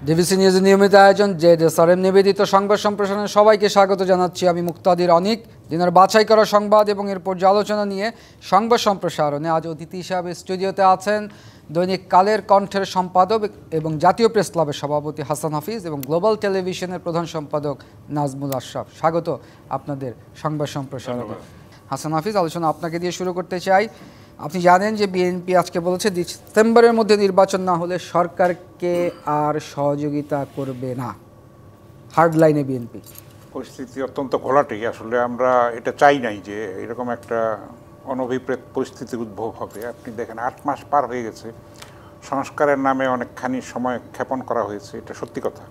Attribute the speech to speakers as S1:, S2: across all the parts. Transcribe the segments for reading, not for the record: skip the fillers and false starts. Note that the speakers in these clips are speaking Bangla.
S1: ডিবিসি নিউজের নিয়মিত আয়োজন জেড নিবেদিত সংবাদ সম্প্রসারণে সবাইকে স্বাগত জানাচ্ছি। আমি মুক্তাদির অনিক। দিনের বাছাই করা সংবাদ এবং এর পর্যালোচনা নিয়ে সংবাদ সম্প্রসারণে আজ অতিথি হিসাবে স্টুডিওতে আছেন দৈনিক কালের কণ্ঠের সম্পাদক এবং জাতীয় প্রেস ক্লাবের সভাপতি হাসান হাফিজ এবং গ্লোবাল টেলিভিশনের প্রধান সম্পাদক নাজমুল আশরাফ। স্বাগত আপনাদের সংবাদ সম্প্রসারণে। হাসান হাফিজ, আলোচনা আপনাকে দিয়ে শুরু করতে চাই। আপনি জানেন যে বিএনপি আজকে বলেছে ডিসেম্বরের মধ্যে নির্বাচন না হলে সরকারকে আর সহযোগিতা করবে না। হার্ড লাইনে বিএনপি।
S2: পরিস্থিতি অত্যন্ত ঘোলাটে। আসলে আমরা এটা চাই নাই যে এরকম একটা অনভিপ্রেত পরিস্থিতির উদ্ভব হবে। আপনি দেখেন 8 মাস পার হয়ে গেছে, সংস্কারের নামে অনেকখানি সময় ক্ষেপণ করা হয়েছে, এটা সত্যি কথা।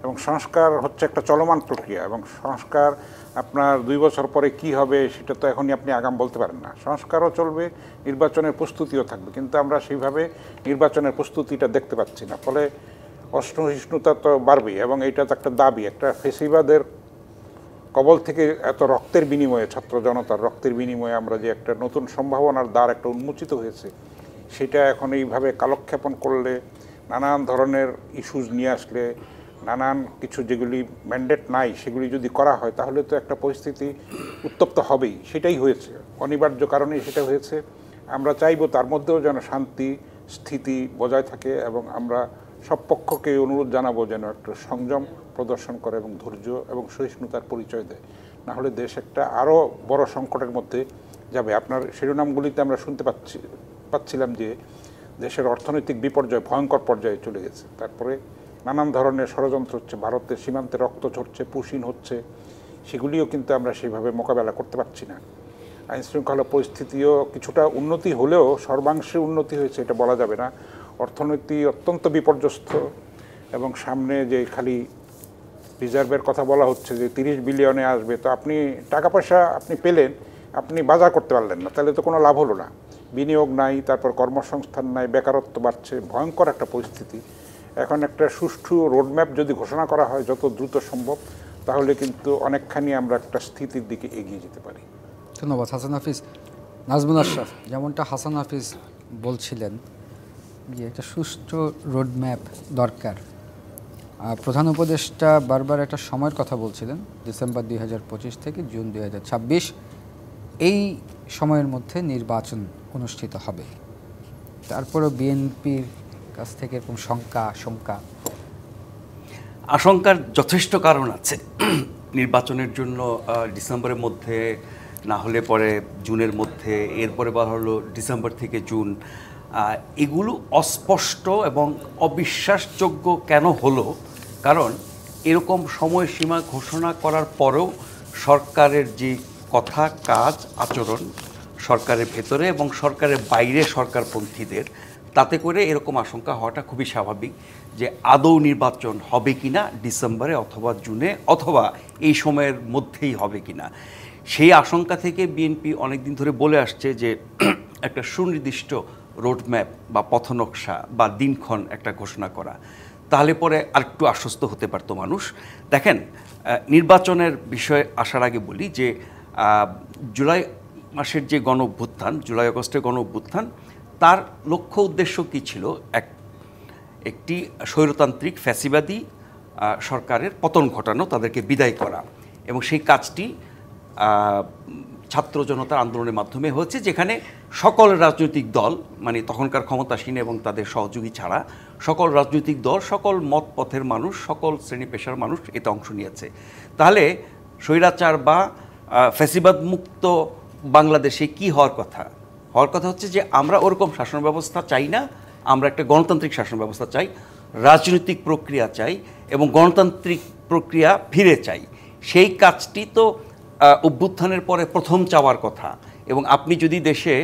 S2: এবং সংস্কার হচ্ছে একটা চলমান প্রক্রিয়া, এবং সংস্কার আপনার 2 বছর পরে কি হবে সেটা তো এখনই আপনি আগাম বলতে পারেন না। সংস্কারও চলবে, নির্বাচনের প্রস্তুতিও থাকবে, কিন্তু আমরা সেইভাবে নির্বাচনের প্রস্তুতিটা দেখতে পাচ্ছি না। ফলে অসহিষ্ণুতা তো বাড়বেই, এবং এইটা তো একটা দাবি, একটা ফেসিবাদের কবল থেকে এত রক্তের বিনিময়ে, ছাত্র জনতার রক্তের বিনিময়ে আমরা যে একটা নতুন সম্ভাবনার দ্বার একটা উন্মোচিত হয়েছে, সেটা এখন এইভাবে কালক্ষেপণ করলে, নানান ধরনের ইস্যুজ নিয়ে আসলে, নানান কিছু যেগুলি ম্যান্ডেট নাই সেগুলি যদি করা হয়, তাহলে তো একটা পরিস্থিতি উত্তপ্ত হবেই। সেটাই হয়েছে, অনিবার্য কারণেই সেটা হয়েছে। আমরা চাইব তার মধ্যেও যেন শান্তি স্থিতি বজায় থাকে, এবং আমরা সব পক্ষকে অনুরোধ জানাবো যেন একটা সংযম প্রদর্শন করে এবং ধৈর্য এবং সহিষ্ণুতার পরিচয় দেয়। না হলে দেশ একটা আরও বড় সংকটের মধ্যে যাবে। আপনার শিরোনামগুলিতে আমরা শুনতে পাচ্ছিলাম যে দেশের অর্থনৈতিক বিপর্যয় ভয়ঙ্কর পর্যায়ে চলে গেছে। তারপরে নানান ধরনের ষড়যন্ত্র হচ্ছে, ভারতের সীমান্তে রক্ত ঝরছে, পুশিন হচ্ছে, সেগুলিও কিন্তু আমরা সেইভাবে মোকাবেলা করতে পারছি না। আইনশৃঙ্খলা পরিস্থিতিও কিছুটা উন্নতি হলেও সর্বাংশে উন্নতি হয়েছে এটা বলা যাবে না। অর্থনীতি অত্যন্ত বিপর্যস্ত, এবং সামনে যে খালি রিজার্ভের কথা বলা হচ্ছে যে 30 বিলিয়নে আসবে, তো আপনি টাকা পয়সা আপনি পেলেন, আপনি বাজার করতে পারলেন না, তাহলে তো কোনো লাভ হলো না। বিনিয়োগ নাই, তারপর কর্মসংস্থান নাই, বেকারত্ব বাড়ছে, ভয়ঙ্কর একটা পরিস্থিতি। এখন একটা সুষ্ঠু রোডম্যাপ যদি ঘোষণা করা হয় যত দ্রুত সম্ভব, তাহলে কিন্তু অনেকখানি আমরা একটা স্থিতির দিকে এগিয়ে যেতে পারি।
S1: ধন্যবাদ হাসান হাফিজ। নাজমুল আশরাফ, যেমনটা হাসান হাফিজ বলছিলেন যে একটা সুষ্ঠু রোডম্যাপ দরকার। প্রধান উপদেষ্টা বারবার একটা সময়ের কথা বলছিলেন, ডিসেম্বর 2025 থেকে জুন 2026, এই সময়ের মধ্যে নির্বাচন অনুষ্ঠিত হবে। তারপরও বিএনপির কাছ থেকে এরকম
S3: আশঙ্কার যথেষ্ট কারণ আছে। নির্বাচনের জন্য ডিসেম্বরের মধ্যে না হলে পরে জুনের মধ্যে, এরপরে বলা হলো ডিসেম্বর থেকে জুন। এগুলো অস্পষ্ট এবং অবিশ্বাসযোগ্য কেন হলো? কারণ এরকম সময়সীমা ঘোষণা করার পরেও সরকারের যে কথা, কাজ, আচরণ সরকারের ভেতরে এবং সরকারের বাইরে সরকারপন্থীদের, তাতে করে এরকম আশঙ্কা হওয়াটা খুবই স্বাভাবিক যে আদৌ নির্বাচন হবে কিনা ডিসেম্বরে অথবা জুনে, অথবা এই সময়ের মধ্যেই হবে কিনা। সেই আশঙ্কা থেকে বিএনপি অনেকদিন ধরে বলে আসছে যে একটা সুনির্দিষ্ট রোডম্যাপ বা পথনকশা বা দিনক্ষণ একটা ঘোষণা করা, তাহলে পরে আরেকটু আশ্বস্ত হতে পারতো মানুষ। দেখেন, নির্বাচনের বিষয়ে আসার আগে বলি যে জুলাই মাসের যে গণ অভ্যুত্থান, জুলাই আগস্টের গণ অভ্যুত্থান, তার লক্ষ্য উদ্দেশ্য কী ছিল? একটি স্বৈরতান্ত্রিক ফ্যাসিবাদী সরকারের পতন ঘটানো, তাদেরকে বিদায় করা, এবং সেই কাজটি ছাত্র জনতার আন্দোলনের মাধ্যমে হয়েছে, যেখানে সকল রাজনৈতিক দল, মানে তখনকার ক্ষমতাসীন এবং তাদের সহযোগী ছাড়া সকল রাজনৈতিক দল, সকল মত পথের মানুষ, সকল শ্রেণী পেশার মানুষ এতে অংশ নিয়েছে। তাহলে স্বৈরাচার বা ফ্যাসিবাদ মুক্ত বাংলাদেশে কি হওয়ার কথা? হওয়ার কথা হচ্ছে যে আমরা ওরকম শাসন ব্যবস্থা চাই না, আমরা একটা গণতান্ত্রিক শাসন ব্যবস্থা চাই, রাজনৈতিক প্রক্রিয়া চাই, এবং গণতান্ত্রিক প্রক্রিয়া ফিরে চাই। সেই কাজটি তো অভ্যুত্থানের পরে প্রথম চাওয়ার কথা। এবং আপনি যদি দেশে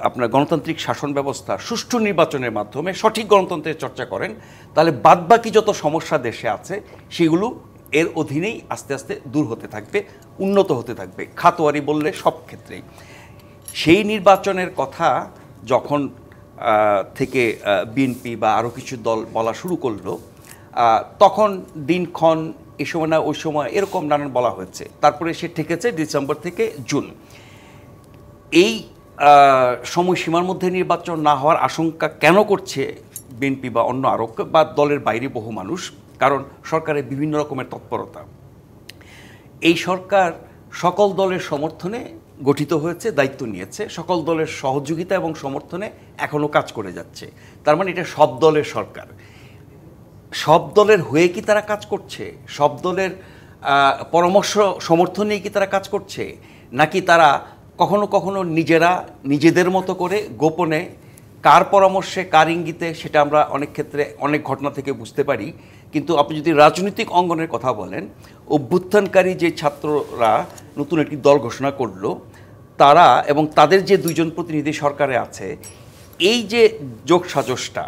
S3: আপনার গণতান্ত্রিক শাসন ব্যবস্থা সুষ্ঠু নির্বাচনের মাধ্যমে সঠিক গণতন্ত্রের চর্চা করেন, তাহলে বাদবাকি যত সমস্যা দেশে আছে সেগুলো এর অধীনেই আস্তে আস্তে দূর হতে থাকবে, উন্নত হতে থাকবে, খাতোয়ারি বললে সব ক্ষেত্রেই। সেই নির্বাচনের কথা যখন থেকে বিএনপি বা আরও কিছু দল বলা শুরু করলো, তখন দিনক্ষণ এই সময় না ওই সময় এরকম নানান বলা হয়েছে। তারপরে সে ঠেকেছে ডিসেম্বর থেকে জুন। এই সময়সীমার মধ্যে নির্বাচন না হওয়ার আশঙ্কা কেন করছে বিএনপি বা অন্য আরও বা দলের বাইরে বহু মানুষ, কারণ সরকারের বিভিন্ন রকমের তৎপরতা। এই সরকার সকল দলের সমর্থনে গঠিত হয়েছে, দায়িত্ব নিয়েছে, সকল দলের সহযোগিতা এবং সমর্থনে এখনও কাজ করে যাচ্ছে। তার মানে এটা সব দলের সরকার। সব দলের হয়ে কি তারা কাজ করছে? সব দলের পরামর্শ সমর্থন নিয়ে কি তারা কাজ করছে? নাকি তারা কখনো কখনো নিজেরা নিজেদের মতো করে গোপনে কার পরামর্শে কার ইঙ্গিতে, সেটা আমরা অনেক ক্ষেত্রে অনেক ঘটনা থেকে বুঝতে পারি। কিন্তু আপনি যদি রাজনৈতিক অঙ্গনের কথা বলেন, অভ্যুত্থানকারী যে ছাত্ররা নতুন একটি দল ঘোষণা করলো, তারা এবং তাদের যে দুইজন প্রতিনিধি সরকারে আছে, এই যে যোগসাজশটা,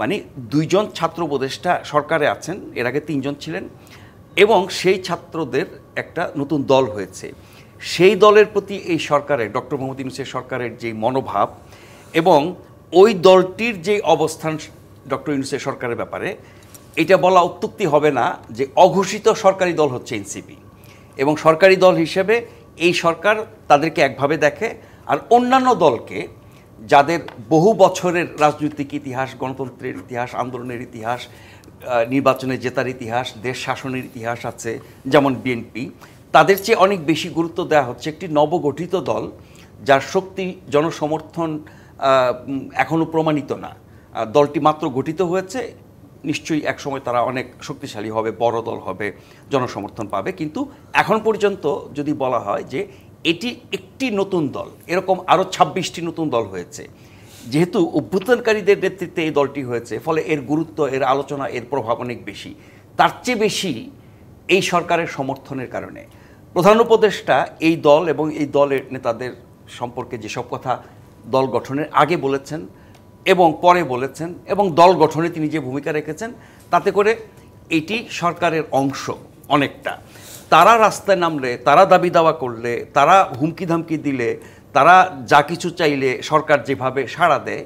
S3: মানে দুইজন ছাত্র উপদেষ্টা সরকারে আছেন, এর আগে 3 জন ছিলেন, এবং সেই ছাত্রদের একটা নতুন দল হয়েছে। সেই দলের প্রতি এই সরকারের, ডক্টর মোহাম্মদ ইউনূসের সরকারের যে মনোভাব এবং ওই দলটির যে অবস্থান ডক্টর ইউনূসের সরকারের ব্যাপারে, এটা বলা অত্যুক্তি হবে না যে অঘোষিত সরকারি দল হচ্ছে এনসিপি, এবং সরকারি দল হিসেবে এই সরকার তাদেরকে একভাবে দেখে। আর অন্যান্য দলকে, যাদের বহু বছরের রাজনৈতিক ইতিহাস, গণতন্ত্রের ইতিহাস, আন্দোলনের ইতিহাস, নির্বাচনে জেতার ইতিহাস, দেশ শাসনের ইতিহাস আছে, যেমন বিএনপি, তাদের চেয়ে অনেক বেশি গুরুত্ব দেওয়া হচ্ছে একটি নবগঠিত দল যার শক্তি, জনসমর্থন এখনও প্রমাণিত না। দলটি মাত্র গঠিত হয়েছে, নিশ্চয়ই একসময় তারা অনেক শক্তিশালী হবে, বড় দল হবে, জনসমর্থন পাবে। কিন্তু এখন পর্যন্ত যদি বলা হয় যে এটি একটি নতুন দল, এরকম আরও 26টি নতুন দল হয়েছে। যেহেতু অভ্যুত্থানকারীদের নেতৃত্বে এই দলটি হয়েছে, ফলে এর গুরুত্ব, এর আলোচনা, এর প্রভাব অনেক বেশি। তার চেয়ে বেশি এই সরকারের সমর্থনের কারণে প্রধান উপদেষ্টা এই দল এবং এই দলের নেতাদের সম্পর্কে যেসব কথা দল গঠনের আগে বলেছেন এবং পরে বলেছেন, এবং দল গঠনে তিনি যে ভূমিকা রেখেছেন, তাতে করে এটি সরকারের অংশ অনেকটা। তারা রাস্তায় নামলে, তারা দাবি দাওয়া করলে, তারা হুমকি ধামকি দিলে, তারা যা কিছু চাইলে সরকার যেভাবে সাড়া দেয়,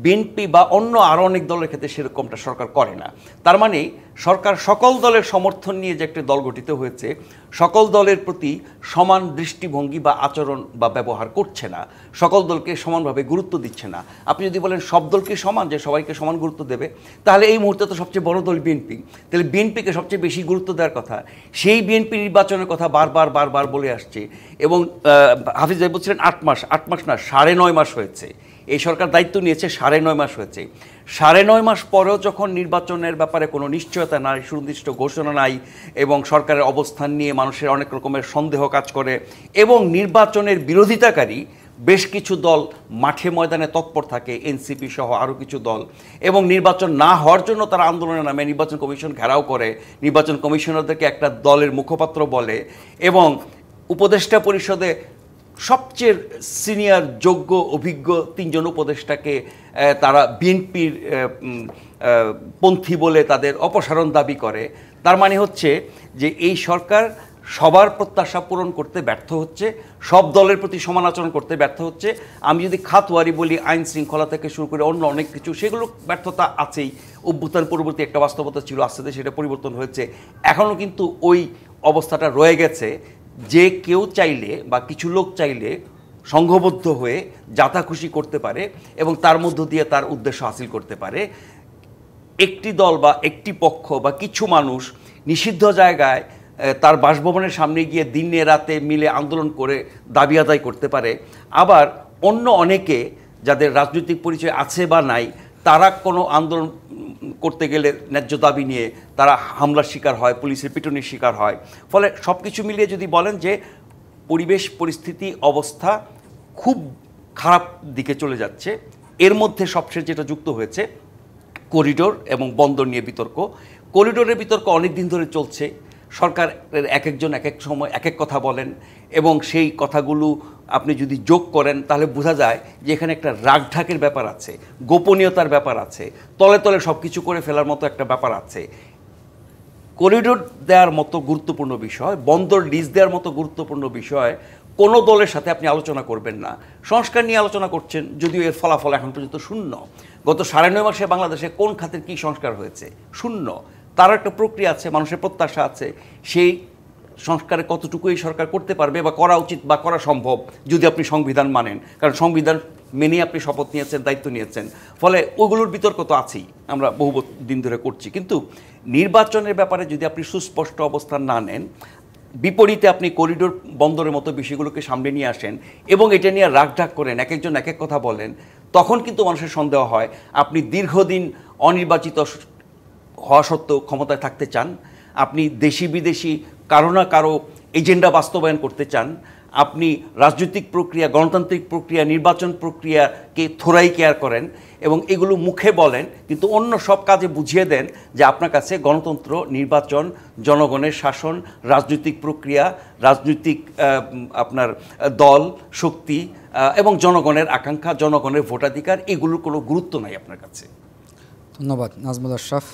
S3: বিএনপি বা অন্য আরও অনেক দলের ক্ষেত্রে সেরকমটা সরকার করে না। তার মানে সরকার সকল দলের সমর্থন নিয়ে যে একটি দল গঠিত হয়েছে, সকল দলের প্রতি সমান দৃষ্টিভঙ্গি বা আচরণ বা ব্যবহার করছে না, সকল দলকে সমানভাবে গুরুত্ব দিচ্ছে না। আপনি যদি বলেন সব দলকে সমান, যে সবাইকে সমান গুরুত্ব দেবে, তাহলে এই মুহূর্তে তো সবচেয়ে বড় দল বিএনপি, তাহলে বিএনপিকে সবচেয়ে বেশি গুরুত্ব দেওয়ার কথা। সেই বিএনপি নির্বাচনের কথা বারবার বলে আসছে, এবং হাফিজ ভাই বলছিলেন 8 মাস, 8 মাস না, 9.5 মাস হয়েছে এই সরকার দায়িত্ব নিয়েছে, 9.5 মাস হয়েছে। 9.5 মাস পরেও যখন নির্বাচনের ব্যাপারে কোনো নিশ্চয়তা নাই, সুনির্দিষ্ট ঘোষণা নাই, এবং সরকারের অবস্থান নিয়ে মানুষের অনেক রকমের সন্দেহ কাজ করে, এবং নির্বাচনের বিরোধিতাকারী বেশ কিছু দল মাঠে ময়দানে তৎপর থাকে, এনসিপি সহ আরও কিছু দল, এবং নির্বাচন না হওয়ার জন্য তারা আন্দোলনের নামে নির্বাচন কমিশন ঘেরাও করে, নির্বাচন কমিশনারদেরকে একটা দলের মুখপাত্র বলে, এবং উপদেষ্টা পরিষদে সবচেয়ে সিনিয়র, যোগ্য, অভিজ্ঞ 3 জন উপদেষ্টাকে তারা বিএনপির পন্থী বলে তাদের অপসারণ দাবি করে। তার মানে হচ্ছে যে এই সরকার সবার প্রত্যাশা পূরণ করতে ব্যর্থ হচ্ছে, সব দলের প্রতি সমান আচরণ করতে ব্যর্থ হচ্ছে। আমি যদি খাতওয়ারি বলি, আইন শৃঙ্খলা থেকে শুরু করে অন্য অনেক কিছু, সেগুলো ব্যর্থতা আছেই। অভ্যুত্থান পরবর্তী একটা বাস্তবতা ছিল, আস্তে আস্তে সেটা পরিবর্তন হয়েছে। এখনও কিন্তু ওই অবস্থাটা রয়ে গেছে যে কেউ চাইলে বা কিছু লোক চাইলে সংঘবদ্ধ হয়ে যাতা খুশি করতে পারে এবং তার মধ্য দিয়ে তার উদ্দেশ্য হাসিল করতে পারে। একটি দল বা একটি পক্ষ বা কিছু মানুষ নিষিদ্ধ জায়গায় তার বাসভবনের সামনে গিয়ে দিনে রাতে মিলে আন্দোলন করে দাবি আদায় করতে পারে, আবার অন্য অনেকে যাদের রাজনৈতিক পরিচয় আছে বা নাই, তারা কোনো আন্দোলন করতে গেলে ন্যায্য দাবি নিয়ে তারা হামলার শিকার হয়, পুলিশের পিটুনির শিকার হয়। ফলে সব কিছু মিলিয়ে যদি বলেন যে পরিবেশ, পরিস্থিতি, অবস্থা খুব খারাপ দিকে চলে যাচ্ছে, এর মধ্যে সবচেয়ে যেটা যুক্ত হয়েছে করিডোর এবং বন্দর নিয়ে বিতর্ক। করিডোরের বিতর্ক অনেক দিন ধরে চলছে, সরকারের এক একজন এক এক সময় এক এক কথা বলেন, এবং সেই কথাগুলো আপনি যদি যোগ করেন তাহলে বোঝা যায় যে এখানে একটা রাগঢাকের ব্যাপার আছে, গোপনীয়তার ব্যাপার আছে, তলে তলে সব কিছু করে ফেলার মতো একটা ব্যাপার আছে। করিডোর দেওয়ার মতো গুরুত্বপূর্ণ বিষয়, বন্দর লিজ দেওয়ার মতো গুরুত্বপূর্ণ বিষয় কোনো দলের সাথে আপনি আলোচনা করবেন না। সংস্কার নিয়ে আলোচনা করছেন, যদিও এর ফলাফল এখন পর্যন্ত শূন্য। গত 9.5 মাসে বাংলাদেশে কোন খাতের কী সংস্কার হয়েছে? শূন্য। তার একটা প্রক্রিয়া আছে, মানুষের প্রত্যাশা আছে, সেই সংস্কারে কতটুকু এই সরকার করতে পারবে বা করা উচিত বা করা সম্ভব যদি আপনি সংবিধান মানেন, কারণ সংবিধান মেনে আপনি শপথ নিয়েছেন, দায়িত্ব নিয়েছেন, ফলে ওগুলোর বিতর্ক তো আছেই, আমরা বহু দিন ধরে করছি। কিন্তু নির্বাচনের ব্যাপারে যদি আপনি সুস্পষ্ট অবস্থান না নেন, বিপরীতে আপনি করিডোর বন্দরের মতো বিষয়গুলোকে সামনে নিয়ে আসেন এবং এটা নিয়ে রাগঢাক করেন, এক একজন এক এক কথা বলেন, তখন কিন্তু মানুষের সন্দেহ হয় আপনি দীর্ঘদিন অনির্বাচিত হওয়া সত্ত্বেও ক্ষমতায় থাকতে চান, আপনি দেশি বিদেশি কারো না কারো এজেন্ডা বাস্তবায়ন করতে চান, আপনি রাজনৈতিক প্রক্রিয়া, গণতান্ত্রিক প্রক্রিয়া, নির্বাচন প্রক্রিয়াকে থোড়াই কেয়ার করেন এবং এগুলো মুখে বলেন, কিন্তু অন্য সব কাজে বুঝিয়ে দেন যে আপনার কাছে গণতন্ত্র, নির্বাচন, জনগণের শাসন, রাজনৈতিক প্রক্রিয়া, রাজনৈতিক আপনার দল, শক্তি এবং জনগণের আকাঙ্ক্ষা, জনগণের ভোটাধিকার, এগুলোর কোনো গুরুত্ব নাই আপনার কাছে।
S1: ধন্যবাদ নাজমুল আশরাফ।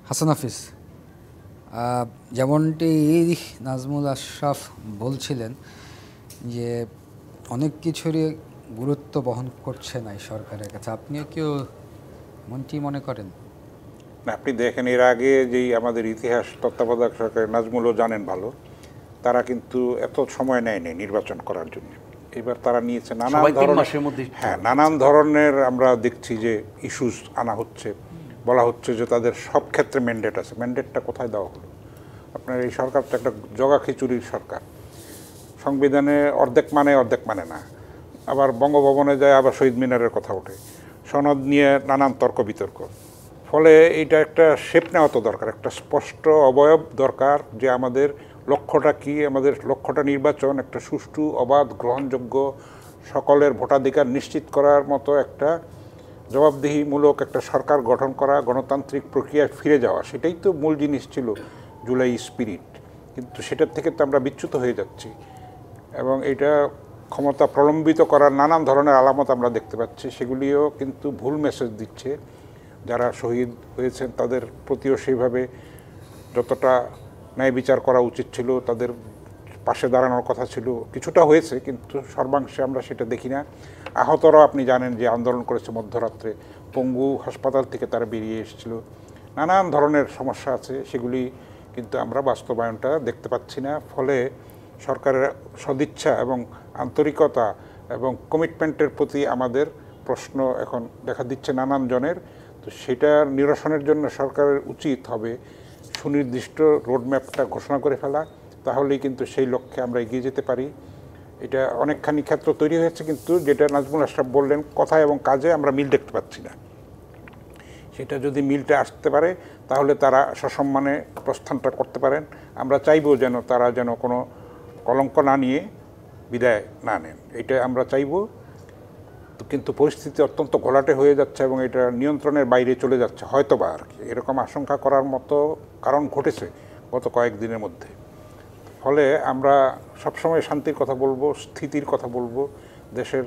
S1: হাসান হাফিজ, যেমনটি নাজমুল আশরাফ বলছিলেন যে অনেক কিছুরই গুরুত্ব বহন করছে না এই সরকারের কাছে, আপনিও কেউ এমনটি মনে করেন?
S2: না, আপনি দেখেন এর আগে যেই আমাদের ইতিহাস তত্ত্বাবধায়ক সরকার, নাজমুলও জানেন ভালো, তারা কিন্তু এত সময় নেয়নি নির্বাচন করার জন্য। এবার তারা নিয়েছে নানান ধরনের, নানান ধরনের আমরা দেখছি যে ইস্যুস আনা হচ্ছে, বলা হচ্ছে যে তাদের সব ক্ষেত্রে ম্যান্ডেট আছে। ম্যান্ডেটটা কোথায় দেওয়া হলো? আপনার এই সরকার তো একটা জগা খিচুড়ির সরকার, সংবিধানে অর্ধেক মানে না, আবার বঙ্গভবনে যায় আবার শহীদ মিনারের কথা ওঠে, সনদ নিয়ে নানান তর্ক বিতর্ক। ফলে এটা একটা শেপ নেওয়া তো দরকার, একটা স্পষ্ট অবয়ব দরকার যে আমাদের লক্ষ্যটা কি। আমাদের লক্ষ্যটা নির্বাচন, একটা সুষ্ঠু, অবাধ, গ্রহণযোগ্য, সকলের ভোটাধিকার নিশ্চিত করার মতো একটা জবাবদিহিমূলক একটা সরকার গঠন করা, গণতান্ত্রিক প্রক্রিয়ায় ফিরে যাওয়া। সেটাই তো মূল জিনিস ছিল জুলাই স্পিরিট। কিন্তু সেটার থেকে তো আমরা বিচ্যুত হয়ে যাচ্ছি এবং এটা ক্ষমতা প্রলম্বিত করার নানান ধরনের আলামত আমরা দেখতে পাচ্ছি। সেগুলিও কিন্তু ভুল মেসেজ দিচ্ছে। যারা শহীদ হয়েছেন তাদের প্রতিও সেইভাবে যতটা ন্যায় বিচার করা উচিত ছিল, তাদের পাশে দাঁড়ানোর কথা ছিল, কিছুটা হয়েছে, কিন্তু সর্বাংশে আমরা সেটা দেখি না। আহতরাও আপনি জানেন যে আন্দোলন করেছে মধ্যরাত্রে, পঙ্গু হাসপাতাল থেকে তারা বেরিয়ে এসেছিল। নানান ধরনের সমস্যা আছে, সেগুলি কিন্তু আমরা বাস্তবায়নটা দেখতে পাচ্ছি না। ফলে সরকারের সদিচ্ছা এবং আন্তরিকতা এবং কমিটমেন্টের প্রতি আমাদের প্রশ্ন এখন দেখা দিচ্ছে নানান জনের। তো সেটা নিরসনের জন্য সরকারের উচিত হবে সুনির্দিষ্ট রোডম্যাপটা ঘোষণা করে ফেলা, তাহলেই কিন্তু সেই লক্ষ্যে আমরা এগিয়ে যেতে পারি। এটা অনেকখানি ক্ষেত্র তৈরি হয়েছে, কিন্তু যেটা নাজমুল আশরাফ বললেন, কথায় এবং কাজে আমরা মিল দেখতে পাচ্ছি না। সেটা যদি মিলটা আসতে পারে তাহলে তারা সসম্মানে প্রস্থানটা করতে পারেন। আমরা চাইবো যেন তারা যেন কোনো কলঙ্ক না নিয়ে বিদায় না নেন, এটা আমরা চাইবো। কিন্তু পরিস্থিতি অত্যন্ত ঘোলাটে হয়ে যাচ্ছে এবং এটা নিয়ন্ত্রণের বাইরে চলে যাচ্ছে হয়তোবা, আর কি এরকম আশঙ্কা করার মতো কারণ ঘটেছে গত কয়েকদিনের মধ্যে। ফলে আমরা সবসময় শান্তির কথা বলবো, স্থিতির কথা বলবো, দেশের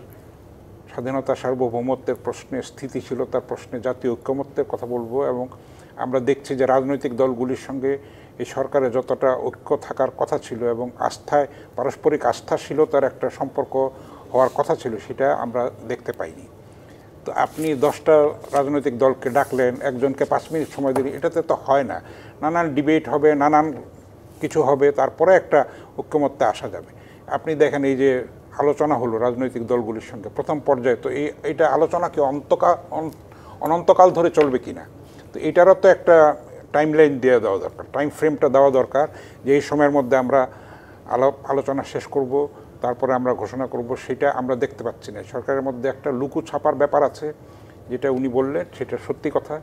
S2: স্বাধীনতা, সার্বভৌমত্বের প্রশ্নে, স্থিতিশীলতার প্রশ্নে, জাতীয় ঐক্যমত্যের কথা বলবো। এবং আমরা দেখছি যে রাজনৈতিক দলগুলির সঙ্গে এই সরকারে যতটা ঐক্য থাকার কথা ছিল এবং আস্থায়, পারস্পরিক আস্থাশীলতার একটা সম্পর্ক হওয়ার কথা ছিল, সেটা আমরা দেখতে পাইনি। তো আপনি 10টা রাজনৈতিক দলকে ডাকলেন, একজনকে 5 মিনিট সময় দিলেন, এটাতে তো হয় না। নানান ডিবেট হবে, নানান কিছু হবে, তারপরে একটা ঐক্যমত্যে আসা যাবে। আপনি দেখেন এই যে আলোচনা হলো রাজনৈতিক দলগুলির সঙ্গে প্রথম পর্যায়ে, তো এইটা আলোচনা কি অনন্তকাল ধরে চলবে কি না? তো এটারও তো একটা টাইম লাইন দেওয়া দরকার, টাইম ফ্রেমটা দেওয়া দরকার, যে এই সময়ের মধ্যে আমরা আলোচনা শেষ করব, তারপরে আমরা ঘোষণা করব। সেটা আমরা দেখতে পাচ্ছি না। সরকারের মধ্যে একটা লুকু ছাপার ব্যাপার আছে, যেটা উনি বললেন সেটা সত্যি কথা।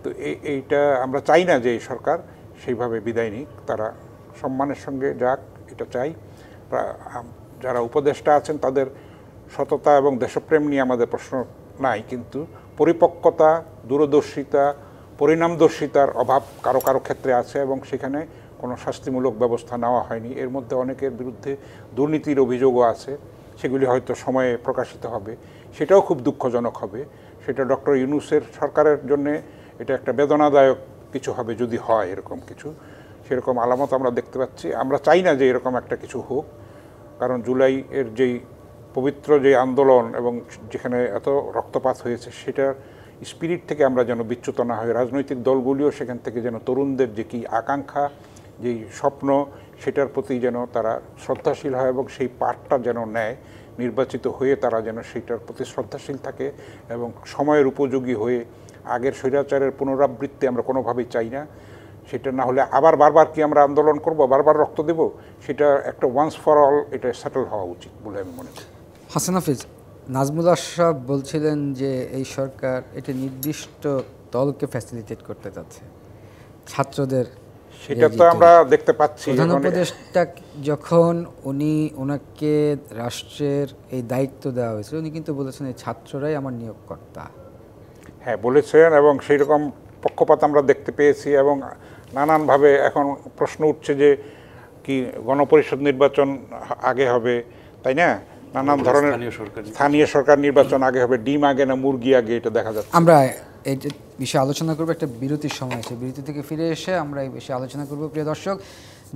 S2: তো এইটা আমরা চাই না যে এই সরকার সেইভাবে বিদায় নিক, তারা সম্মানের সঙ্গে যাক, এটা চাই। যারা উপদেষ্টা আছেন তাদের সততা এবং দেশপ্রেম নিয়ে আমাদের প্রশ্ন নাই, কিন্তু পরিপক্কতা, দূরদর্শিতা, পরিণামদর্শিতার অভাব কারো কারো ক্ষেত্রে আছে এবং সেখানে কোনো শাস্তিমূলক ব্যবস্থা নেওয়া হয়নি। এর মধ্যে অনেকের বিরুদ্ধে দুর্নীতির অভিযোগও আছে, সেগুলি হয়তো সময়ে প্রকাশিত হবে, সেটাও খুব দুঃখজনক হবে। সেটা ডক্টর ইউনূসের সরকারের জন্যে এটা একটা বেদনাদায়ক কিছু হবে যদি হয় এরকম কিছু। সেরকম আলামত আমরা দেখতে পাচ্ছি। আমরা চাই না যে এরকম একটা কিছু হোক, কারণ জুলাই এর যেই পবিত্র যে আন্দোলন এবং যেখানে এত রক্তপাত হয়েছে, সেটার স্পিরিট থেকে আমরা যেন বিচ্যুত না হই। রাজনৈতিক দলগুলিও সেখান থেকে যেন তরুণদের যে কি আকাঙ্ক্ষা, যেই স্বপ্ন সেটার প্রতি যেন তারা শ্রদ্ধাশীল হয় এবং সেই পাঠটা যেন নেয়, নির্বাচিত হয়ে তারা যেন সেটার প্রতি শ্রদ্ধাশীল থাকে এবং সময়ের উপযোগী হয়ে আগের স্বৈরাচারের পুনরাবৃত্তি আমরা কোনোভাবেই চাই না। সেটা না হলে আবার বারবার কি আমরা আন্দোলন করব, বারবার রক্ত দেব, সেটা একটা ওয়ান্স ফর অল এটা সেটেল হওয়া উচিত বলে আমি মনে করি।
S1: হাসান হাফিজ, নাজমুল আশরাফ বলছিলেন যে এই সরকার এটা নির্দিষ্ট দলকে ফ্যাসিলিটেট করতে চাচ্ছে, ছাত্রদের।
S2: সেটা তো আমরা দেখতে পাচ্ছি।
S1: প্রধান উপদেষ্টা যখন ওনাকে রাষ্ট্রের এই দায়িত্ব দেওয়া হয়েছিল, উনি কিন্তু বলেছেন এই ছাত্ররাই আমার নিয়োগকর্তা।
S2: হ্যাঁ বলেছেন, এবং সেই রকম পক্ষপাত আমরা দেখতে পেয়েছি এবং নানানভাবে এখন প্রশ্ন উঠছে যে কি গণপরিষদ নির্বাচন আগে হবে, তাই না? নানান ধরনের স্থানীয় সরকার নির্বাচন আগে হবে, ডিম আগে না মুরগি আগে, এটা দেখা যাচ্ছে।
S1: আমরা এই বিষয়ে আলোচনা করবো, একটা বিরতির সময় আছে, বিরতি থেকে ফিরে এসে আমরা এই বিষয়ে আলোচনা করবো। প্রিয় দর্শক,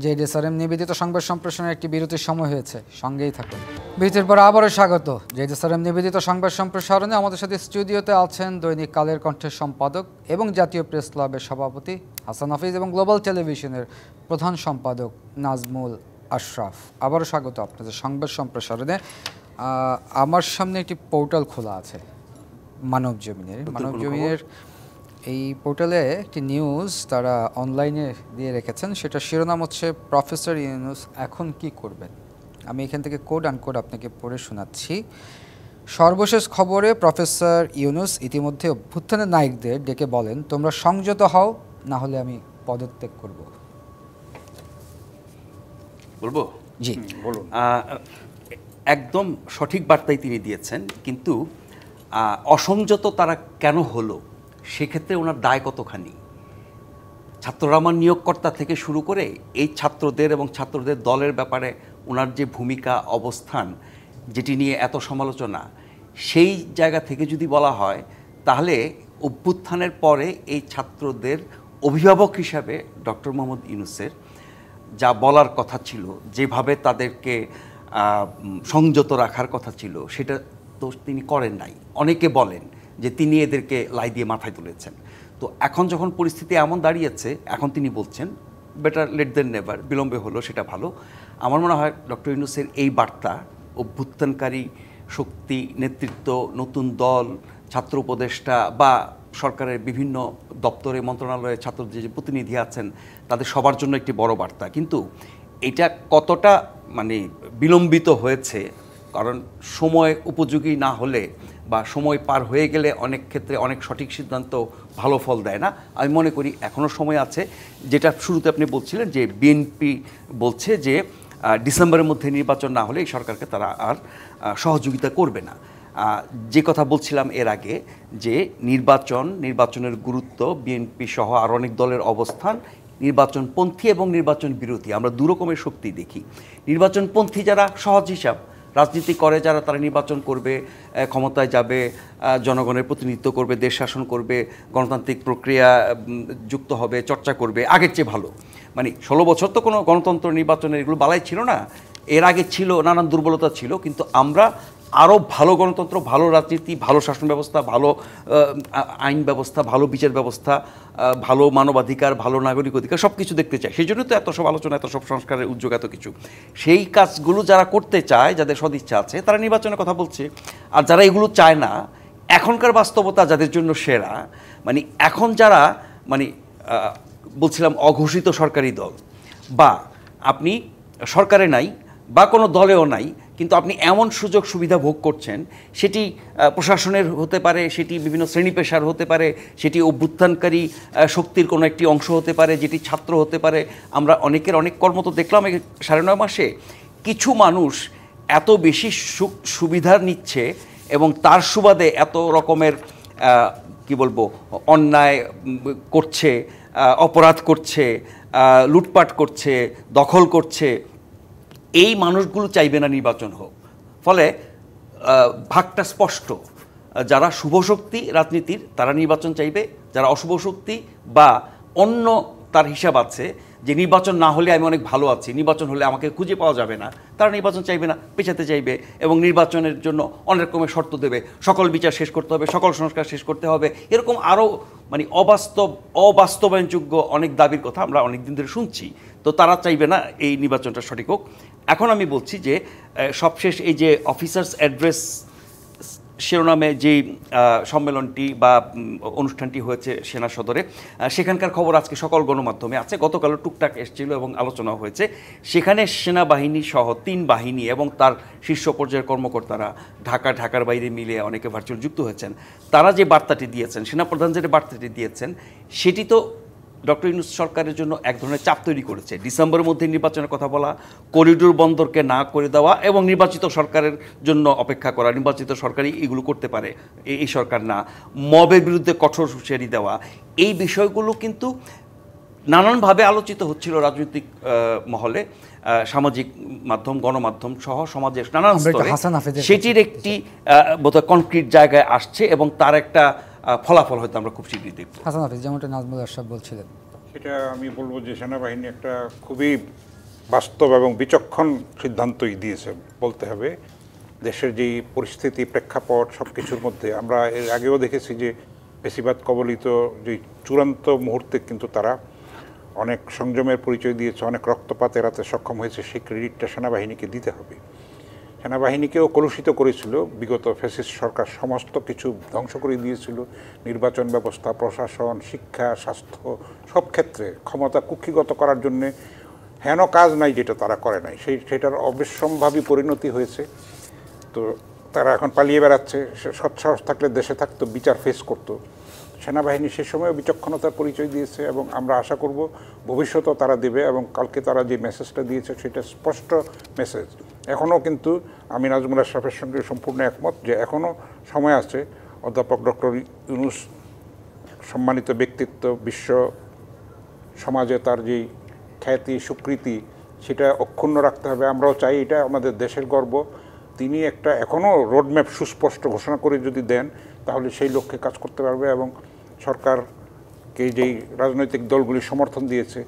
S1: জেডএসআরএম নিবেদিত সংবাদ সম্প্রসারণের একটি বিরতির সময় হয়েছে, সঙ্গেই থাকুন। বিরতির পর আবারও স্বাগত জেডএসআরএম নিবেদিত সংবাদ সম্প্রসারণে। আমাদের সাথে স্টুডিওতে আছেন দৈনিক কালের কণ্ঠের সম্পাদক এবং জাতীয় প্রেস ক্লাবের সভাপতি হাসান হাফিজ এবং গ্লোবাল টেলিভিশনের প্রধান সম্পাদক নাজমুল আশরাফ। আবারও স্বাগত আপনাদের সংবাদ সম্প্রসারণে। আমার সামনে একটি পোর্টাল খোলা আছে, মানব জমিনের এই পোর্টালে একটি নিউজ তারা অনলাইনে দিয়ে রেখেছেন। সেটা শিরোনাম হচ্ছে প্রফেসর ইউনূস এখন কি করবেন। আমি এখান থেকে কোড আনকোড আপনাকে পড়ে শোনাচ্ছি। সর্বশেষ খবরে প্রফেসর ইউনূস ইতিমধ্যে অভ্যুত্থানের নায়কদের ডেকে বলেন, তোমরা সংযত হও, না হলে আমি পদত্যাগ করব।
S3: বলবো?
S2: জি বলুন।
S3: একদম সঠিক বার্তাই তিনি দিয়েছেন, কিন্তু অসংযত তারা কেন হলো সেক্ষেত্রে ওনার দায় কতখানি? ছাত্ররা আমার নিয়োগকর্তা থেকে শুরু করে এই ছাত্রদের এবং ছাত্রদের দলের ব্যাপারে ওনার যে ভূমিকা, অবস্থান, যেটি নিয়ে এত সমালোচনা, সেই জায়গা থেকে যদি বলা হয় তাহলে অভ্যুত্থানের পরে এই ছাত্রদের অভিভাবক হিসাবে ডক্টর মোহাম্মদ ইউনূসের যা বলার কথা ছিল, যেভাবে তাদেরকে সংযত রাখার কথা ছিল, সেটা তো তিনি করেন নাই। অনেকে বলেন যে তিনি এদেরকে লাই দিয়ে মাথায় তুলেছেন। তো এখন যখন পরিস্থিতি এমন দাঁড়িয়েছে, এখন তিনি বলছেন বেটার লেট দেন নেভার, বিলম্বে হলো সেটা ভালো। আমার মনে হয় ডক্টর ইউনূসের এই বার্তা অভ্যুত্থানকারী শক্তি, নেতৃত্ব, নতুন দল, ছাত্র উপদেষ্টা বা সরকারের বিভিন্ন দপ্তরে, মন্ত্রণালয়ে ছাত্রদের যে প্রতিনিধি আছেন, তাদের সবার জন্য একটি বড় বার্তা। কিন্তু এটা কতটা বিলম্বিত হয়েছে, কারণ সময় উপযোগী না হলে বা সময় পার হয়ে গেলে অনেক ক্ষেত্রে অনেক সঠিক সিদ্ধান্ত ভালো ফল দেয় না। আমি মনে করি এখনও সময় আছে। যেটা শুরুতে আপনি বলছিলেন যে বিএনপি বলছে যে ডিসেম্বরের মধ্যে নির্বাচন না হলে এই সরকারকে তারা আর সহযোগিতা করবে না। যে কথা বলছিলাম এর আগে, যে নির্বাচনের গুরুত্ব, বিএনপি সহ আর অনেক দলের অবস্থান নির্বাচনপন্থী এবং নির্বাচন বিরোধী। আমরা দু রকমের শক্তি দেখি। নির্বাচনপন্থী যারা সহজ হিসাব রাজনীতি করে, যারা তারা নির্বাচন করবে, ক্ষমতায় যাবে, জনগণের প্রতিনিধিত্ব করবে, দেশ শাসন করবে, গণতান্ত্রিক প্রক্রিয়া যুক্ত হবে, চর্চা করবে, আগের চেয়ে ভালো। 16 বছর তো কোনো গণতন্ত্র নির্বাচনের এগুলো বালাই ছিল না। এর আগে ছিল, নানান দুর্বলতা ছিল, কিন্তু আমরা আরও ভালো গণতন্ত্র, ভালো রাজনীতি, ভালো শাসন ব্যবস্থা, ভালো আইন ব্যবস্থা, ভালো বিচার ব্যবস্থা, ভালো মানবাধিকার, ভালো নাগরিক অধিকার, সব কিছু দেখতে চাই। সেই জন্য তো এত সব আলোচনা, এত সব সংস্কারের উদ্যোগ, এত কিছু। সেই কাজগুলো যারা করতে চায়, যাদের সদিচ্ছা আছে, তারা নির্বাচনের কথা বলছে। আর যারা এগুলো চায় না, এখনকার বাস্তবতা যাদের জন্য সেরা, এখন যারা বলছিলাম অঘোষিত সরকারি দল, বা আপনি সরকারে নাই বা কোনো দলেও নাই, কিন্তু আপনি এমন সুযোগ সুবিধা ভোগ করছেন, সেটি প্রশাসনের হতে পারে, সেটি বিভিন্ন শ্রেণী পেশার হতে পারে, সেটি অভ্যুত্থানকারী শক্তির কোনো একটি অংশ হতে পারে, যেটি ছাত্র হতে পারে। আমরা অনেকের অনেক কর্ম তো দেখলাম এই 9.5 মাসে। কিছু মানুষ এত বেশি সুবিধা নিচ্ছে এবং তার সুবাদে এত রকমের অন্যায় করছে, অপরাধ করছে, লুটপাট করছে, দখল করছে। এই মানুষগুলো চাইবে না নির্বাচন হোক। ফলে ভাগটা স্পষ্ট। যারা শুভ শক্তি রাজনীতির, তারা নির্বাচন চাইবে। যারা অশুভ শক্তি বা অন্য তার হিসাব আছে যে নির্বাচন না হলে আমি অনেক ভালো আছি, নির্বাচন হলে আমাকে খুঁজে পাওয়া যাবে না, তারা নির্বাচন চাইবে না, পেছাতে চাইবে এবং নির্বাচনের জন্য অনেক রকমের শর্ত দেবে, সকল বিচার শেষ করতে হবে, সকল সংস্কার শেষ করতে হবে, এরকম আরও মানে অবাস্তবায়নযোগ্য অনেক দাবির কথা আমরা অনেক দিন ধরে শুনছি। তো তারা চাইবে না এই নির্বাচনটা সঠিক হোক। এখন আমি বলছি যে সবশেষ এই যে অফিসার্স অ্যাড্রেস শিরোনামে যেই সম্মেলনটি বা অনুষ্ঠানটি হয়েছে সেনা সদরে, সেখানকার খবর আজকে সকল গণমাধ্যমে আছে, গতকালও টুকটাক এসেছিল এবং আলোচনা হয়েছে। সেখানে সেনাবাহিনী সহ 3 বাহিনী এবং তার শীর্ষ পর্যায়ের কর্মকর্তারা ঢাকার বাইরে মিলে অনেকে ভার্চুয়াল যুক্ত হয়েছেন। তারা যে বার্তাটি দিয়েছেন, সেনাপ্রধান যে বার্তাটি দিয়েছেন, সেটি তো ডক্টর ইউনূস সরকারের জন্য এক ধরনের চাপ তৈরি করেছে। ডিসেম্বরের মধ্যে নির্বাচনের কথা বলা, করিডোর বন্দরকে না করে দেওয়া এবং নির্বাচিত সরকারের জন্য অপেক্ষা করা, নির্বাচিত সরকারই এগুলো করতে পারে, এই সরকার না, মবের বিরুদ্ধে কঠোর হুঁশিয়ারি দেওয়া, এই বিষয়গুলো কিন্তু নানানভাবে আলোচিত হচ্ছিল রাজনৈতিক মহলে, সামাজিক মাধ্যম, গণমাধ্যম সহ সমাজের নানান স্তরে। সেটির একটি বোধহয় কনক্রিট জায়গায় আসছে এবং তার একটা ফলাফল হয়তো আমরা খুব শীঘ্রই দেখব।
S1: হাসান হাফিজ, যেমনটা নাজমুল আশরাফ বলছিলেন,
S2: সেটা আমি বলবো যে সেনাবাহিনী একটা খুবই বাস্তব এবং বিচক্ষণ সিদ্ধান্তই দিয়েছে বলতে হবে। দেশের যেই পরিস্থিতি, প্রেক্ষাপট, সব কিছুর মধ্যে আমরা এর আগেও দেখেছি যে বেশিরভাগ কবলিত যে চূড়ান্ত মুহূর্তে কিন্তু তারা অনেক সংযমের পরিচয় দিয়েছে, অনেক রক্তপাত এড়াতে সক্ষম হয়েছে। সেই ক্রেডিটটা সেনাবাহিনীকে দিতে হবে। সেনাবাহিনীকেও কলুষিত করেছিল বিগত ফ্যাসিস্ট সরকার, সমস্ত কিছু ধ্বংস করে দিয়েছিল। নির্বাচন ব্যবস্থা, প্রশাসন, শিক্ষা, স্বাস্থ্য, সব ক্ষেত্রে ক্ষমতা কুক্ষিগত করার জন্যে হেন কাজ নাই যেটা তারা করে নাই। সেটার অবিসম্ভাবী পরিণতি হয়েছে। তো তারা এখন পালিয়ে বেড়াচ্ছে। সৎসাহস থাকলে দেশে থাকতো, বিচার ফেস করতো। সেনাবাহিনী সে সময় বিচক্ষণতার পরিচয় দিয়েছে এবং আমরা আশা করব ভবিষ্যতেও তারা দেবে। এবং কালকে তারা যে মেসেজটা দিয়েছে সেটা স্পষ্ট মেসেজ। এখনও কিন্তু আমি নাজমুল আশরাফের সঙ্গে সম্পূর্ণ একমত যে এখনও সময় আছে। অধ্যাপক ডক্টর ইউনূস সম্মানিত ব্যক্তিত্ব, বিশ্ব সমাজে তার যেই খ্যাতি, স্বীকৃতি, সেটা অক্ষুণ্ণ রাখতে হবে। আমরাও চাই, এটা আমাদের দেশের গর্ব। তিনি একটা এখনও রোডম্যাপ সুস্পষ্ট ঘোষণা করে যদি দেন, তাহলে সেই লক্ষ্যে কাজ করতে পারবে। এবং সরকারকে যেই রাজনৈতিক দলগুলি সমর্থন দিয়েছে,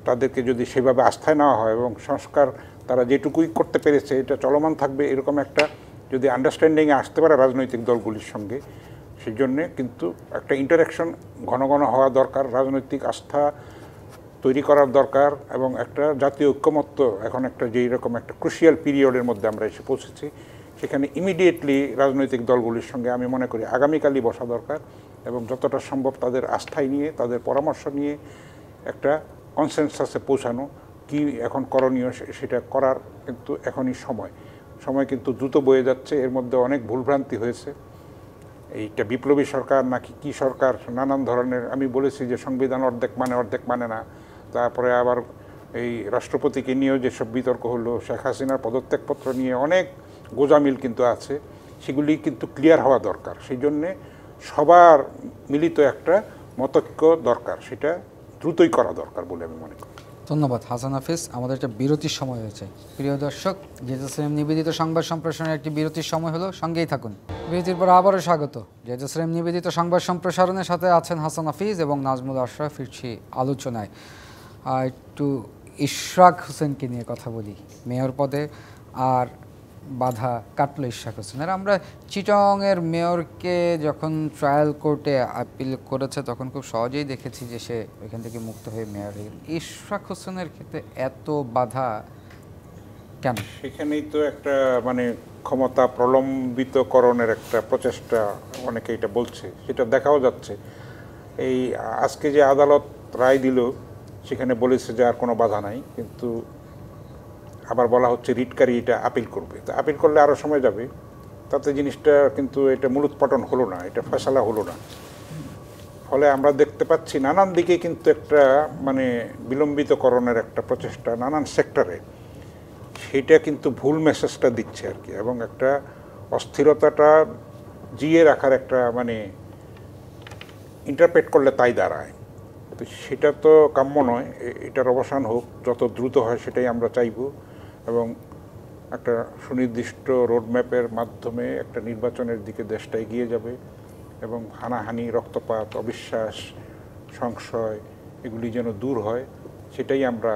S2: তাদেরকে যদি সেভাবে আস্থায় নেওয়া হয় এবং সংস্কার তারা যেটুকুই করতে পেরেছে এটা চলমান থাকবে, এরকম একটা যদি আন্ডারস্ট্যান্ডিংয়ে আসতে পারে রাজনৈতিক দলগুলির সঙ্গে, সেই জন্যে কিন্তু একটা ইন্টারাকশন ঘন ঘন হওয়া দরকার, রাজনৈতিক আস্থা তৈরি করার দরকার। এবং একটা জাতীয় ঐক্যমত্য এখন একটা যেই রকম একটা ক্রুশিয়াল পিরিয়ডের মধ্যে আমরা এসে পৌঁছেছি, সেখানে ইমিডিয়েটলি রাজনৈতিক দলগুলির সঙ্গে আমি মনে করি আগামীকালই বসা দরকার এবং যতটা সম্ভব তাদের আস্থায় নিয়ে, তাদের পরামর্শ নিয়ে একটা কনসেনসাসে পৌঁছানো, কি এখন করণীয় সেটা করার কিন্তু এখনই সময় কিন্তু দ্রুত বয়ে যাচ্ছে। এর মধ্যে অনেক ভুলভ্রান্তি হয়েছে। এইটা বিপ্লবী সরকার নাকি কি সরকার, নানান ধরনের। আমি বলেছি যে সংবিধান অর্ধেক মানে না। তারপরে আবার এই রাষ্ট্রপতিকে নিয়েও যেসব বিতর্ক হলো, শেখ হাসিনার পদত্যাগপত্র নিয়ে অনেক গোজামিল কিন্তু আছে, সেগুলি কিন্তু ক্লিয়ার হওয়া দরকার। সেই জন্যে সবার মিলিত একটা মতৈক্য দরকার, সেটা দ্রুতই করা দরকার বলে আমি মনে করি।
S1: ধন্যবাদ হাসান হাফিজ। আমাদের একটা বিরতির সময় হয়েছে। প্রিয় দর্শক, জেজেসএম নিবেদিত সংবাদ সম্প্রসারণের একটি বিরতির সময় হলো, সঙ্গেই থাকুন। বিরতির পর আবারও স্বাগত। জেজেসএম নিবেদিত সংবাদ সম্প্রসারণের সাথে আছেন হাসান হাফিজ এবং নাজমুল আশরাফ। ফিরছি আলোচনায়। একটু ইশরাক হোসেনকে নিয়ে কথা বলি। মেয়র পদে আর বাধা কাটল ইশরাক হোসেনের। আমরা চিটংয়ের মেয়রকে যখন ট্রায়াল কোর্টে আপিল করেছে তখন খুব সহজেই দেখেছি যে সে ওইখান থেকে মুক্ত হয়ে মেয়র হয়ে গেল। ইশরাক হোসেনের ক্ষেত্রে এত বাধা কেন?
S2: সেখানেই তো একটা মানে ক্ষমতা প্রলম্বিতকরণের একটা প্রচেষ্টা, অনেকে এটা বলছে, সেটা দেখাও যাচ্ছে। এই আজকে যে আদালত রায় দিল সেখানে বলেছে যে আর কোনো বাধা নাই, কিন্তু আবার বলা হচ্ছে রিটকারী এটা আপিল করবে। তো আপিল করলে আরও সময় যাবে, তাতে জিনিসটা কিন্তু এটা মূলোৎপাটন হলো না, এটা ফয়সালা হলো না। ফলে আমরা দেখতে পাচ্ছি নানান দিকে কিন্তু একটা মানে বিলম্বিতকরণের একটা প্রচেষ্টা নানান সেক্টরে, সেটা কিন্তু ভুল মেসেজটা দিচ্ছে আর কি। এবং একটা অস্থিরতাটা জিয়ে রাখার একটা মানে ইন্টারপ্রেট করলে তাই দাঁড়ায়। তো সেটা তো কাম্য নয়। এটার অবসান হোক যত দ্রুত হয়, সেটাই আমরা চাইব। এবং একটা সুনির্দিষ্ট রোডম্যাপের মাধ্যমে একটা নির্বাচনের দিকে দেশটা এগিয়ে যাবে এবং হানাহানি, রক্তপাত, অবিশ্বাস, সংশয় এগুলি যেন দূর হয়, সেটাই আমরা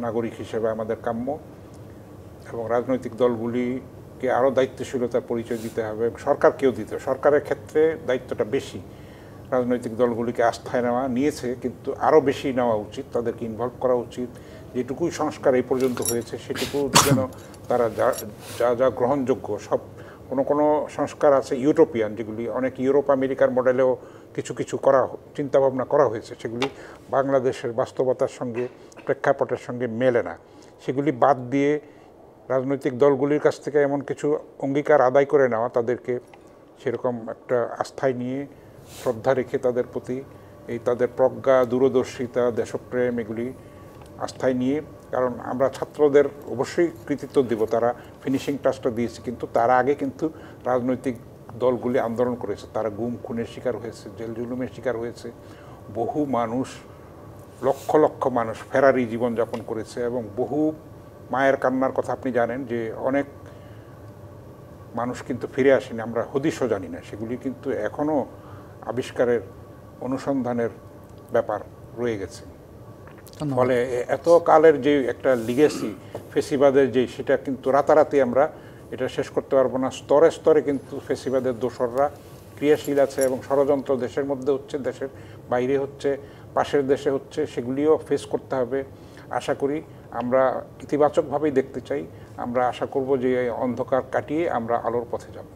S2: নাগরিক হিসেবে আমাদের কাম্য। এবং রাজনৈতিক দলগুলিকে আরও দায়িত্বশীলতার পরিচয় দিতে হবে, সরকারকেও দিতে হবে। সরকারের ক্ষেত্রে দায়িত্বটা বেশি, রাজনৈতিক দলগুলিকে আস্থায় নেওয়া নিয়েছে, কিন্তু আরও বেশি নেওয়া উচিত, তাদেরকে ইনভলভ করা উচিত। যেটুকুই সংস্কার এই পর্যন্ত হয়েছে সেটুকু যেন তারা যা যা গ্রহণযোগ্য, সব কোনো সংস্কার আছে ইউরোপিয়ান, যেগুলি অনেক ইউরোপ আমেরিকার মডেলেও কিছু কিছু চিন্তাভাবনা করা হয়েছে, সেগুলি বাংলাদেশের বাস্তবতার সঙ্গে, প্রেক্ষাপটের সঙ্গে মেলে না। সেগুলি বাদ দিয়ে রাজনৈতিক দলগুলির কাছ থেকে এমন কিছু অঙ্গীকার আদায় করে নেওয়া, তাদেরকে সেরকম একটা আস্থায় নিয়ে, শ্রদ্ধা রেখে তাদের প্রতি, এই তাদের প্রজ্ঞা, দূরদর্শিতা, দেশপ্রেম, এগুলি আস্থায় নিয়ে, কারণ আমরা ছাত্রদের অবশ্যই কৃতিত্ব দেব, তারা ফিনিশিং টাচটা দিয়েছে, কিন্তু তার আগে কিন্তু রাজনৈতিক দলগুলি আন্দোলন করেছে, তারা গুম খুনের শিকার হয়েছে, জেল জুলুমের শিকার হয়েছে, বহু মানুষ, লক্ষ লক্ষ মানুষ ফেরারি জীবনযাপন করেছে, এবং বহু মায়ের কান্নার কথা আপনি জানেন যে অনেক মানুষ কিন্তু ফিরে আসেনি, আমরা হদিশও জানি না, সেগুলি কিন্তু এখনও আবিষ্কারের, অনুসন্ধানের ব্যাপার রয়ে গেছে। ফলে এত কালের যে একটা লিগেসি ফেসিবাদের সেটা কিন্তু রাতারাতি আমরা এটা শেষ করতে পারবো না। স্তরে স্তরে কিন্তু ফেসিবাদের দোসররা ক্রিয়াশীল আছে, এবং ষড়যন্ত্র দেশের মধ্যে হচ্ছে, দেশের বাইরে হচ্ছে, পাশের দেশে হচ্ছে, সেগুলিও ফেস করতে হবে। আশা করি আমরা ইতিবাচকভাবেই দেখতে চাই, আমরা আশা করব যে এই অন্ধকার কাটিয়ে আমরা আলোর পথে যাব।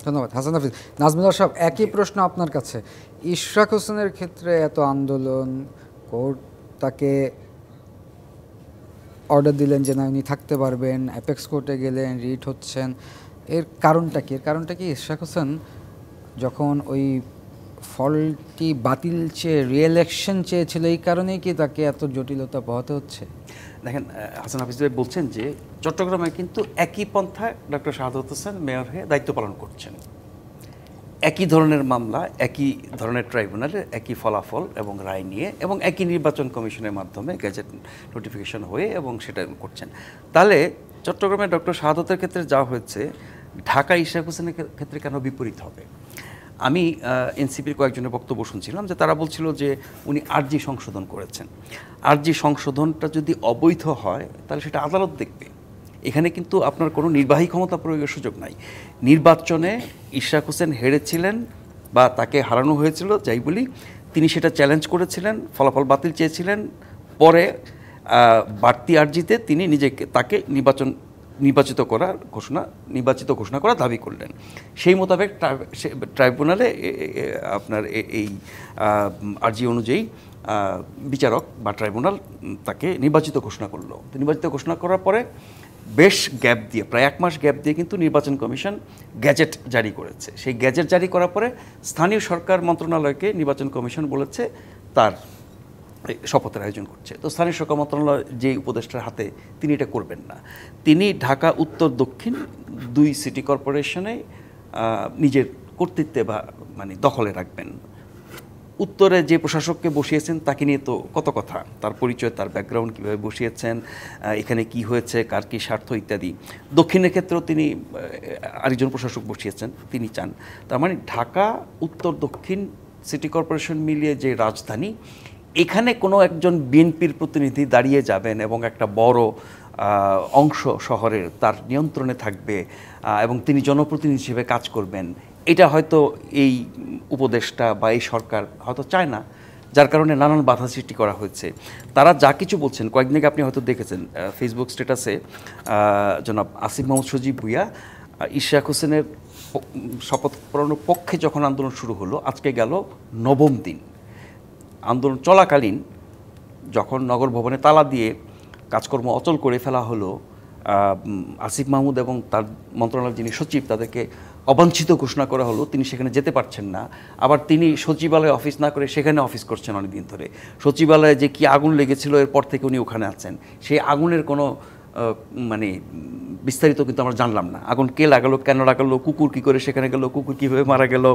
S1: ধন্যবাদ হাসান হাফিজ। নাজমুল সাহেব, একই প্রশ্ন আপনার কাছে। ইশরাক হোসেনের ক্ষেত্রে এত আন্দোলন, কোর্ট তাকে অর্ডার দিলেন যে না উনি থাকতে পারবেন, অ্যাপেক্স কোর্টে গেলেন, রিট হচ্ছেন, এর কারণটা কি? এর কারণটা কি ইশরাক হোসেন যখন ওই ফলটি বাতিল চেয়ে রিএলেকশন চেয়েছিল, এই কারণেই কি তাকে এত জটিলতা পোহাতে হচ্ছে?
S3: দেখেন, হাসান হাফিজ ভাই বলছেন যে চট্টগ্রামে কিন্তু একই পন্থায় ডক্টর শাহাদাত হোসেন মেয়র হয়ে দায়িত্ব পালন করছেন, একই ধরনের মামলা, একই ধরনের ট্রাইব্যুনালে একই ফলাফল এবং রায় নিয়ে, এবং একই নির্বাচন কমিশনের মাধ্যমে গেজেট নোটিফিকেশন হয়ে এবং সেটা করছেন। তাহলে চট্টগ্রামে ডক্টর শাহাদাতের ক্ষেত্রে যা হয়েছে, ঢাকা ইশরাক হোসেনের ক্ষেত্রে কেন বিপরীত হবে? আমি এনসিপির কয়েকজনের বক্তব্য শুনছিলাম যে তারা বলছিল যে উনি আরজি সংশোধন করেছেন। আরজি সংশোধনটা যদি অবৈধ হয় তাহলে সেটা আদালত দেখবে। এখানে কিন্তু আপনার কোনো নির্বাহী ক্ষমতা প্রয়োগের সুযোগ নাই। নির্বাচনে ইশরাক হোসেন হেরেছিলেন বা তাকে হারানো হয়েছিল, যাই বলি, তিনি সেটা চ্যালেঞ্জ করেছিলেন, ফলাফল বাতিল চেয়েছিলেন, পরে বাড়তি আরজিতে তিনি তাকে নির্বাচিত ঘোষণা করার দাবি করলেন। সেই মোতাবেক ট্রাইব্যুনালে আপনার এই আরজি অনুযায়ী বিচারক বা ট্রাইব্যুনাল তাকে নির্বাচিত ঘোষণা করলো। নির্বাচিত ঘোষণা করার পরে বেশ গ্যাপ দিয়ে, প্রায় 1 মাস গ্যাপ দিয়ে কিন্তু নির্বাচন কমিশন গ্যাজেট জারি করেছে। সেই গ্যাজেট জারি করার পরে স্থানীয় সরকার মন্ত্রণালয়কে নির্বাচন কমিশন বলেছে তার শপথের আয়োজন করছে। তো স্থানীয় সরকার মন্ত্রণালয় যে উপদেষ্টার হাতে, তিনি এটা করবেন না। তিনি ঢাকা উত্তর দক্ষিণ 2 সিটি কর্পোরেশনে নিজের কর্তৃত্বে বা দখলে রাখবেন। উত্তরে যে প্রশাসককে বসিয়েছেন তাকে নিয়ে তো কত কথা, তার পরিচয়, তার ব্যাকগ্রাউন্ড, কীভাবে বসিয়েছেন, এখানে কি হয়েছে, কার কী স্বার্থ ইত্যাদি। দক্ষিণের ক্ষেত্রেও তিনি আরেকজন প্রশাসক বসিয়েছেন, তিনি চান। তার মানে ঢাকা উত্তর দক্ষিণ সিটি কর্পোরেশন মিলিয়ে যে রাজধানী, এখানে কোনো একজন বিএনপির প্রতিনিধি দাঁড়িয়ে যাবেন এবং একটা বড় অংশ শহরের তার নিয়ন্ত্রণে থাকবে এবং তিনি জনপ্রতিনিধি হিসেবে কাজ করবেন, এটা হয়তো এই উপদেষ্টা বা এই সরকার হয়তো চায় না, যার কারণে নানান বাধা সৃষ্টি করা হয়েছে। তারা যা কিছু বলছেন, কয়েকদিন আগে আপনি হয়তো দেখেছেন ফেসবুক স্ট্যাটাসে জনাব আসিফ মাহমুদ সজীব ভুইয়া ইশরাক হোসেনের শপথ পড়ানোর পক্ষে যখন আন্দোলন শুরু হলো, আজকে গেল 9ম দিন। আন্দোলন চলাকালীন যখন নগর ভবনে তালা দিয়ে কাজকর্ম অচল করে ফেলা হলো, আসিফ মাহমুদ এবং তার মন্ত্রণালয়ের যিনি সচিব, তাদেরকে অবাঞ্ছিত ঘোষণা করা হলো, তিনি সেখানে যেতে পারছেন না। আবার তিনি সচিবালয়ে অফিস না করে সেখানে অফিস করছেন অনেকদিন ধরে। সচিবালয়ে যে কি আগুন লেগেছিল এরপর থেকে উনি ওখানে আছেন, সেই আগুনের কোনো বিস্তারিত কিন্তু আমরা জানলাম না। আগুন কে লাগালো, কেন লাগালো, কুকুর কী করে সেখানে গেল, কুকুর কীভাবে মারা গেল,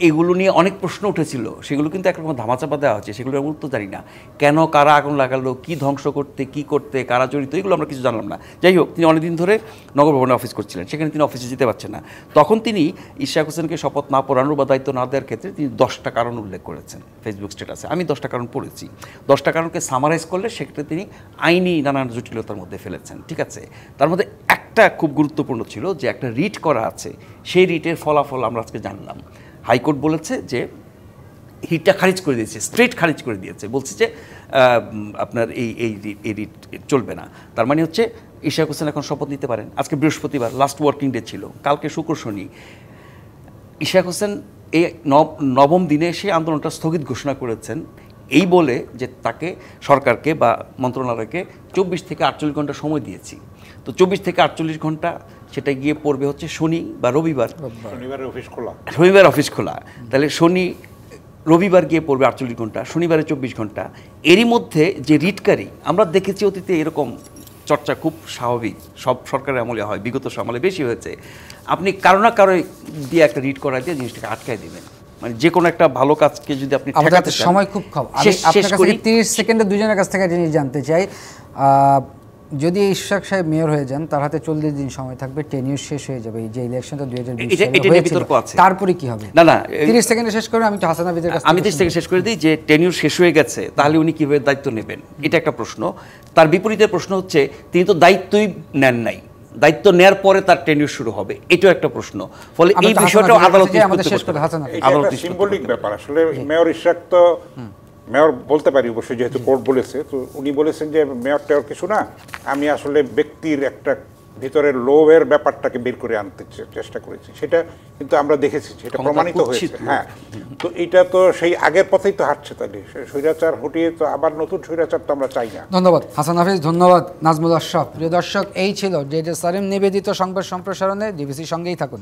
S3: এগুলো নিয়ে অনেক প্রশ্ন উঠেছিল। সেগুলো কিন্তু একরকম ধামাচাপা দেওয়া হচ্ছে, সেগুলোর উত্তর জানি না। কেন, কারা আগুন লাগালো, কি ধ্বংস করতে, কি করতে, কারা জড়িত, এগুলো আমরা কিছু জানলাম না। যাই হোক, তিনি অনেকদিন ধরে নগর ভবনে অফিস করছিলেন, সেখানে তিনি অফিসে যেতে পারছেন না। তখন তিনি ইশরাক হোসেনকে শপথ না পড়ানোর বা দায়িত্ব না দেওয়ার ক্ষেত্রে তিনি 10টা কারণ উল্লেখ করেছেন ফেসবুক স্ট্যাটাসে। আমি 10টা কারণ পড়েছি। 10টা কারণকে সামারাইজ করলে সেক্ষেত্রে তিনি আইনি নানান জটিলতার মধ্যে ফেলেছেন। ঠিক আছে, তার মধ্যে একটা খুব গুরুত্বপূর্ণ ছিল যে একটা রিট করা আছে, সেই রিটের ফলাফল আমরা আজকে জানলাম। হাইকোর্ট বলেছে যে রিটটা খারিজ করে দিয়েছে, স্ট্রেট খারিজ করে দিয়েছে, বলছে যে আপনার এই রিট চলবে না। তার মানে হচ্ছে ইশাক হোসেন এখন শপথ নিতে পারেন। আজকে বৃহস্পতিবার, লাস্ট ওয়ার্কিং ডে ছিল, কালকে শুক্র শনি। ইশাক হোসেন এই নবম দিনে এসে আন্দোলনটা স্থগিত ঘোষণা করেছেন, এই বলে যে তাকে সরকারকে বা মন্ত্রণালয়কে 24 থেকে 48 ঘন্টা সময় দিয়েছি। তো 24 থেকে 48 ঘন্টা সেটা গিয়ে পড়বে হচ্ছে শনি বা রবিবার।
S2: শনিবারে অফিস খোলা,
S3: রবিবার অফিস খোলা, তাহলে রবিবার গিয়ে পড়বে 48 ঘন্টা, শনিবারে 24 ঘন্টা। এরই মধ্যে যে রিটকারী, আমরা দেখেছি অতীতে এরকম চর্চা খুব স্বাভাবিক, সব সরকারের আমলে হয়, বিগত আমলে বেশি হয়েছে। আপনি কারো না কারো দিয়ে একটা রিট করা দিয়ে জিনিসটাকে আটকায় দিবেন, মানে যে কোনো একটা ভালো কাজকে যদি আপনি ঠেকাতে চান।
S1: সময় খুব কম, আমি আপনার কাছে 30 সেকেন্ডে দুজনের কাছ থেকে জিনিস জানতে চাই। যদি ইশাক সাহেব মেয়র হয়ে যান, তার হাতে 40 দিন সময় থাকবে, টেনিউর শেষ হয়ে যাবে। এই যে ইলেকশনটা 2020 সালে হয়েছিল, তারপরে কি হবে?
S3: না
S1: 30 সেকেন্ডে শেষ করে আমি তো হাসান হাফিজের কাছে,
S3: আমি 30 সেকেন্ড শেষ করে দিই যে টেনিউর শেষ হয়ে গেছে, তাহলে উনি কিভাবে দায়িত্ব নেবেন, এটা একটা প্রশ্ন। তার বিপরীতে প্রশ্ন হচ্ছে তিনি তো দায়িত্বই নেন নাই, দায়িত্ব নেয়ার পরে তার টেনিউর শুরু হবে, এটাও একটা প্রশ্ন। ফলে এই বিষয়টা আদালত
S1: আমাদের শেষ করে হাসান হাফিজ,
S2: এটা সিম্বলিক ব্যাপার আসলে। মেয়র ইশাক তো মেয়র বলতে পারি অবশ্যই, যেহেতু কোর্ট বলেছে, তো উনি বলেছেন যে মেয়র টেয়র কিছু না, আমি আসলে ব্যক্তির একটা ভিতরের লোভের ব্যাপারটাকে বের করে আনতে চেষ্টা করেছি, সেটা কিন্তু আমরা দেখেছি, সেটা প্রমাণিত হয়েছে। হ্যাঁ, তো এটা তো সেই আগের পথেই তো হাঁটছে, তাহলে স্বৈরাচার হটিয়ে তো আবার নতুন স্বৈরাচার তো আমরা চাই না।
S1: ধন্যবাদ হাসান হাফিজ, ধন্যবাদ নাজমুল আশরাফ। প্রিয় দর্শক, এই ছিল জেজে সালেম নিবেদিত সংবাদ সম্প্রসারণে। ডিবিসির সঙ্গেই থাকুন।